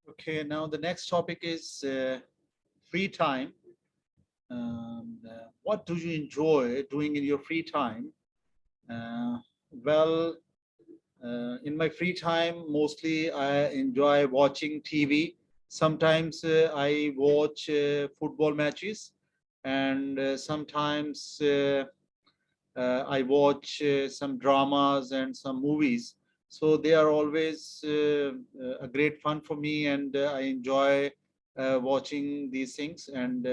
Okay, now the next topic is free time. What do you enjoy doing in your free time? Uh, well, in my free time, mostly I enjoy watching TV. Sometimes I watch football matches, and sometimes I watch some dramas and some movies. So they are always a great fun for me, and I enjoy watching these things, and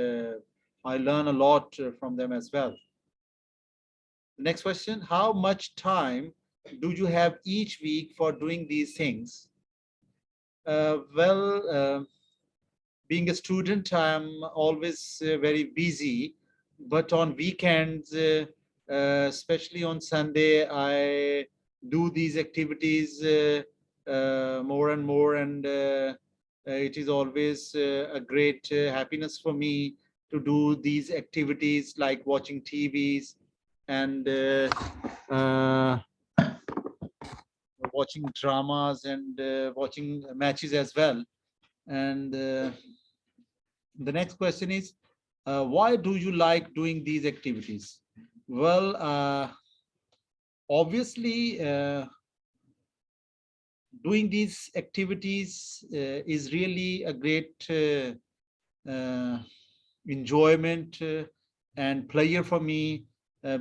I learn a lot from them as well. The next question: how much time do you have each week for doing these things? Being a student, I'm always very busy, but on weekends, especially on Sunday, I do these activities more and more, and it is always a great happiness for me to do these activities like watching TVs and watching dramas and watching matches as well. And the next question is, why do you like doing these activities? Well, obviously, doing these activities is really a great enjoyment and pleasure for me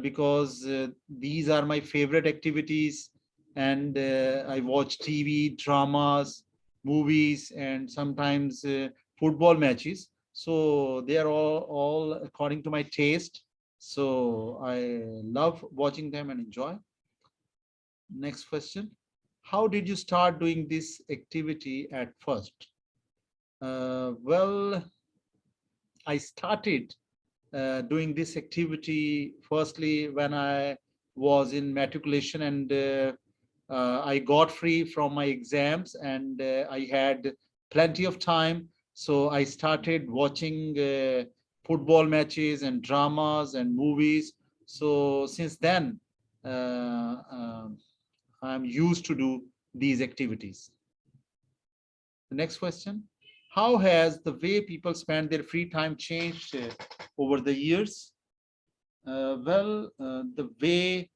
because these are my favorite activities, and I watch TV, dramas, movies, and sometimes football matches. So they are all according to my taste. So I love watching them and enjoy. Next question. How did you start doing this activity at first? Well, I started doing this activity firstly when I was in matriculation, and I got free from my exams, and I had plenty of time. So I started watching football matches and dramas and movies. So since then, I'm used to do these activities. The next question: how has the way people spend their free time changed over the years? The way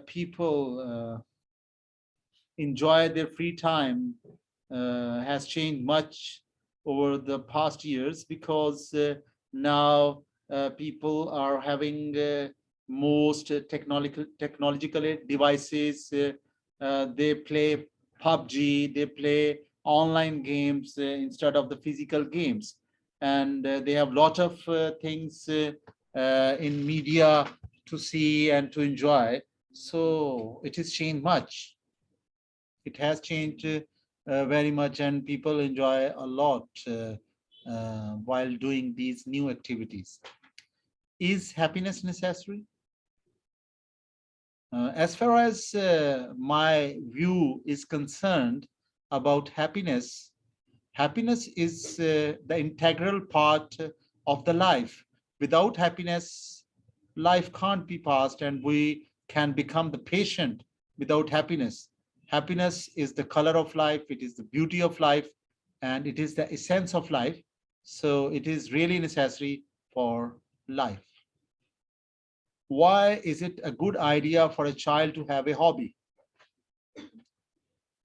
people enjoy their free time has changed much over the past years because now people are having most technological devices. They play PUBG, they play online games instead of the physical games, and they have a lot of things in media to see and to enjoy. So it has changed much. It has changed very much, and people enjoy a lot while doing these new activities. Is happiness necessary? As far as my view is concerned about happiness, happiness is the integral part of the life. Without happiness, life can't be passed, and we can become the patient without happiness. Happiness is the color of life, it is the beauty of life, and it is the essence of life. So it is really necessary for life. Why is it a good idea for a child to have a hobby?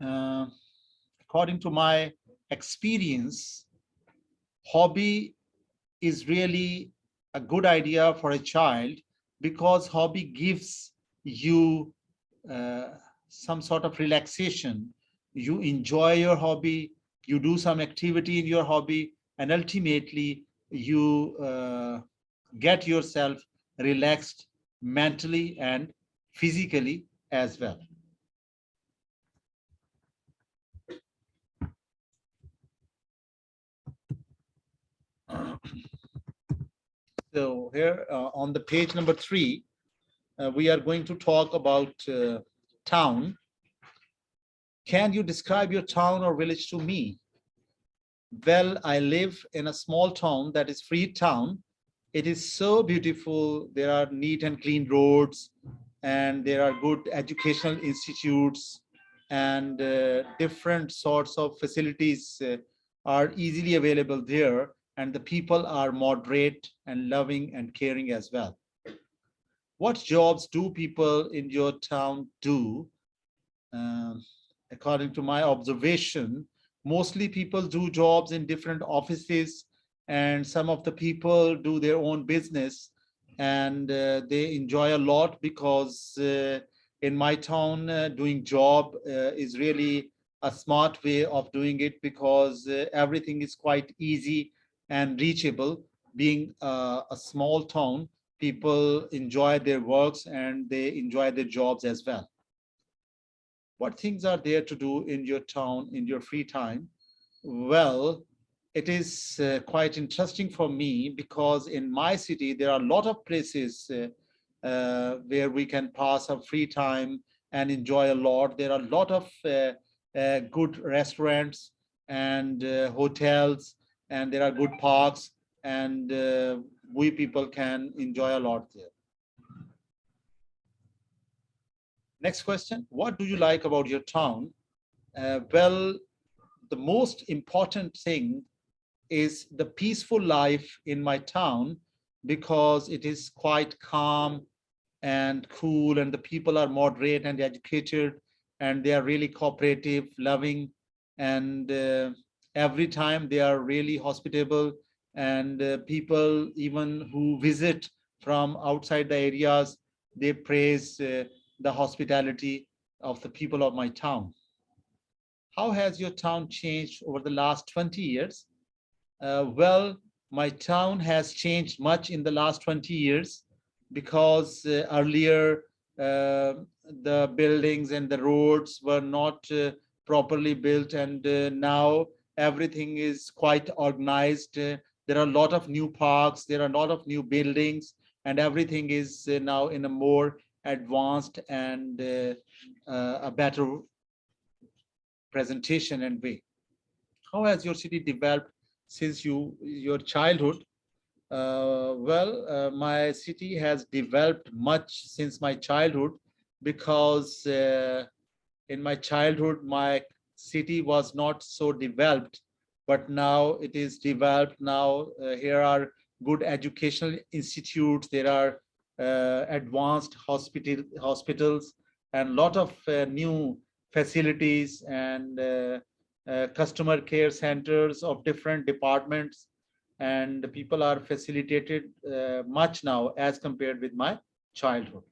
Uh, According to my experience, hobby is really a good idea for a child because hobby gives you uh, some sort of relaxation. You enjoy your hobby, you do some activity in your hobby, and ultimately you get yourself relaxed mentally and physically as well. So here on the page number 3, we are going to talk about town. Can you describe your town or village to me? Well, I live in a small town that is Freetown. It is so beautiful. There are neat and clean roads, and there are good educational institutes and different sorts of facilities are easily available there, and the people are moderate and loving and caring as well. What jobs do people in your town do? Um, According to my observation, mostly people do jobs in different offices, and some of the people do their own business, and they enjoy a lot because in my town, doing job is really a smart way of doing it because everything is quite easy and reachable. Being a small town, people enjoy their works and they enjoy their jobs as well. What things are there to do in your town in your free time? Well, it is quite interesting for me because in my city there are a lot of places where we can pass our free time and enjoy a lot. There are a lot of good restaurants and hotels, and there are good parks, and we people can enjoy a lot there. Next question: what do you like about your town? Well, the most important thing is the peaceful life in my town because it is quite calm and cool, and the people are moderate and educated, and they are really cooperative, loving, and every time they are really hospitable. And people, even who visit from outside the areas, they praise the hospitality of the people of my town. How has your town changed over the last 20 years? Well, my town has changed much in the last 20 years because earlier the buildings and the roads were not properly built, and now everything is quite organized. There are a lot of new parks, there are a lot of new buildings, and everything is now in a more advanced and a better presentation and way. How has your city developed since your childhood? My city has developed much since my childhood because in my childhood my city was not so developed, but now it is developed. Now here are good educational institutes, there are advanced hospitals, and lot of new facilities, and customer care centers of different departments, and people are facilitated much now as compared with my childhood.